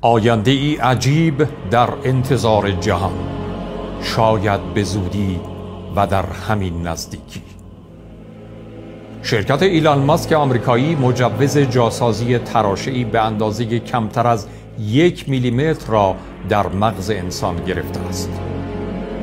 آینده ای عجیب در انتظار جهان، شاید به زودی و در همین نزدیکی. شرکت ایلان ماسک آمریکایی مجوز جاسازی تراشه‌ای به اندازه کمتر از 1 میلیمتر را در مغز انسان گرفته است.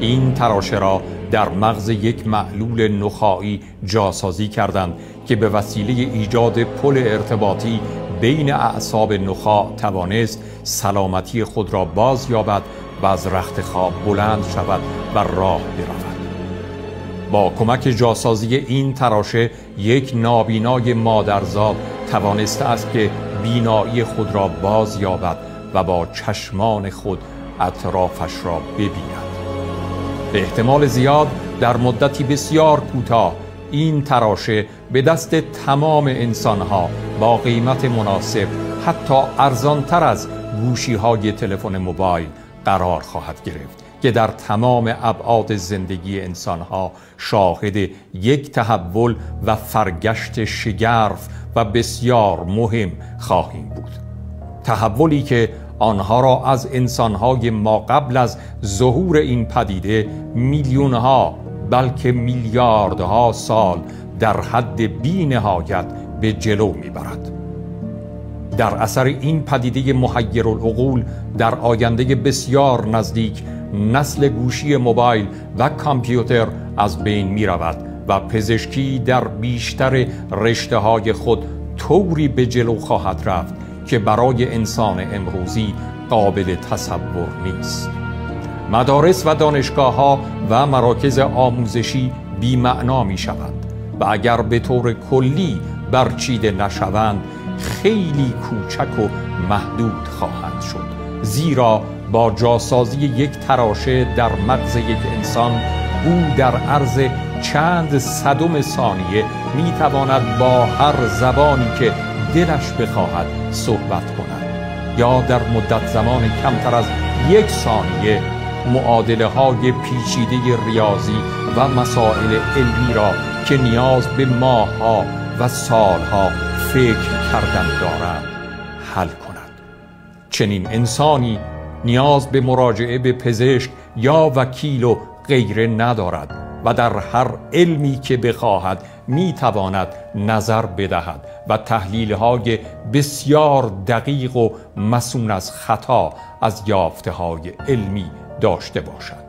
این تراشه را در مغز یک معلول نخاعی جاسازی کردند که به وسیله ایجاد پل ارتباطی بین اعصاب نخاع توانست سلامتی خود را باز یابد و از رخت خواب بلند شود و راه برود. با کمک جاسازی این تراشه یک نابینای مادرزاد توانسته است که بینایی خود را باز یابد و با چشمان خود اطرافش را ببیند. به احتمال زیاد در مدتی بسیار کوتاه این تراشه به دست تمام انسانها با قیمت مناسب، حتی ارزانتر از گوشی‌های تلفن موبایل قرار خواهد گرفت که در تمام ابعاد زندگی انسانها شاهد یک تحول و فرگشت شگرف و بسیار مهم خواهیم بود. تحولی که آنها را از انسانهای ما قبل از ظهور این پدیده میلیونها بلکه میلیاردها سال در حد بی نهایت به جلو میبرد. در اثر این پدیده محیرالعقول در آینده بسیار نزدیک نسل گوشی موبایل و کامپیوتر از بین می رود و پزشکی در بیشتر رشته‌های خود طوری به جلو خواهد رفت که برای انسان امروزی قابل تصور نیست. مدارس و دانشگاه‌ها و مراکز آموزشی بی‌معنا می شوند و اگر به طور کلی برچیده نشوند خیلی کوچک و محدود خواهند شد، زیرا با جاسازی یک تراشه در مغز یک انسان او در عرض چند صدم ثانیه می تواند با هر زبانی که دلش بخواهد صحبت کند یا در مدت زمان کمتر از 1 ثانیه معادله های پیچیده ریاضی و مسائل علمی را که نیاز به ماه‌ها و سالها فکر کردن دارند حل کند. چنین انسانی نیاز به مراجعه به پزشک یا وکیل و غیره ندارد و در هر علمی که بخواهد میتواند نظر بدهد و تحلیل‌های بسیار دقیق و مصون از خطا از یافته‌های علمی داشته باشد.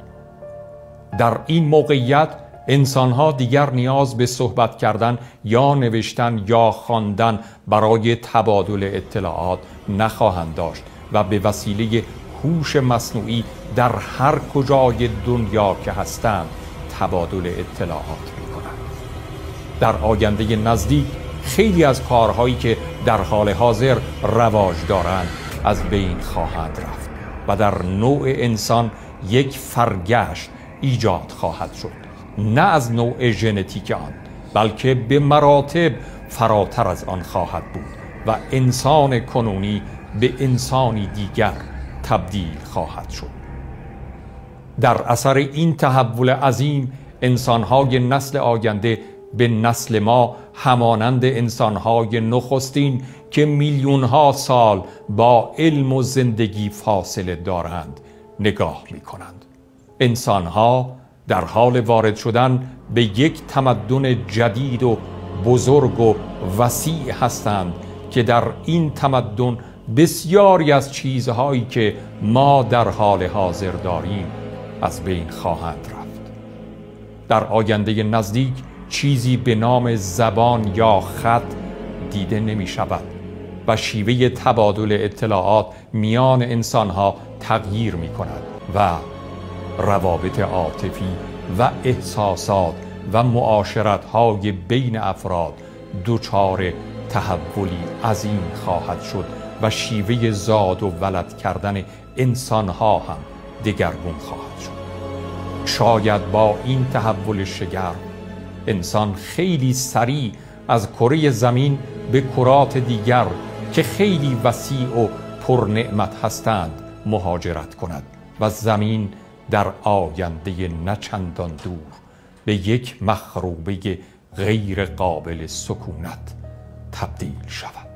در این موقعیت انسان‌ها دیگر نیاز به صحبت کردن یا نوشتن یا خواندن برای تبادل اطلاعات نخواهند داشت و به وسیله هوش مصنوعی در هر کجای دنیا که هستند تبادل اطلاعات می‌کنند. در آینده نزدیک خیلی از کارهایی که در حال حاضر رواج دارند از بین خواهند رفت و در نوع انسان یک فرگشت ایجاد خواهد شد، نه از نوع ژنتیک آن بلکه به مراتب فراتر از آن خواهد بود و انسان کنونی به انسانی دیگر تبدیل خواهد شد. در اثر این تحول عظیم انسانهای نسل آینده به نسل ما همانند انسانهای نخستین که میلیونها سال با علم و زندگی فاصله دارند نگاه می کنند. انسانها در حال وارد شدن به یک تمدن جدید و بزرگ و وسیع هستند که در این تمدن بسیاری از چیزهایی که ما در حال حاضر داریم از بین خواهند رفت. در آینده نزدیک چیزی به نام زبان یا خط دیده نمی شود و شیوه تبادل اطلاعات میان انسانها تغییر می کند و روابط عاطفی و احساسات و معاشرت‌های بین افراد دچار تحولی عظیم خواهد شد و شیوه زاد و ولد کردن انسان‌ها هم دگرگون خواهد شد. شاید با این تحول شگرف انسان خیلی سریع از کره زمین به کرات دیگر که خیلی وسیع و پرنعمت هستند مهاجرت کند و زمین در آینده نچندان دور به یک مخروبه غیر قابل سکونت تبدیل شود.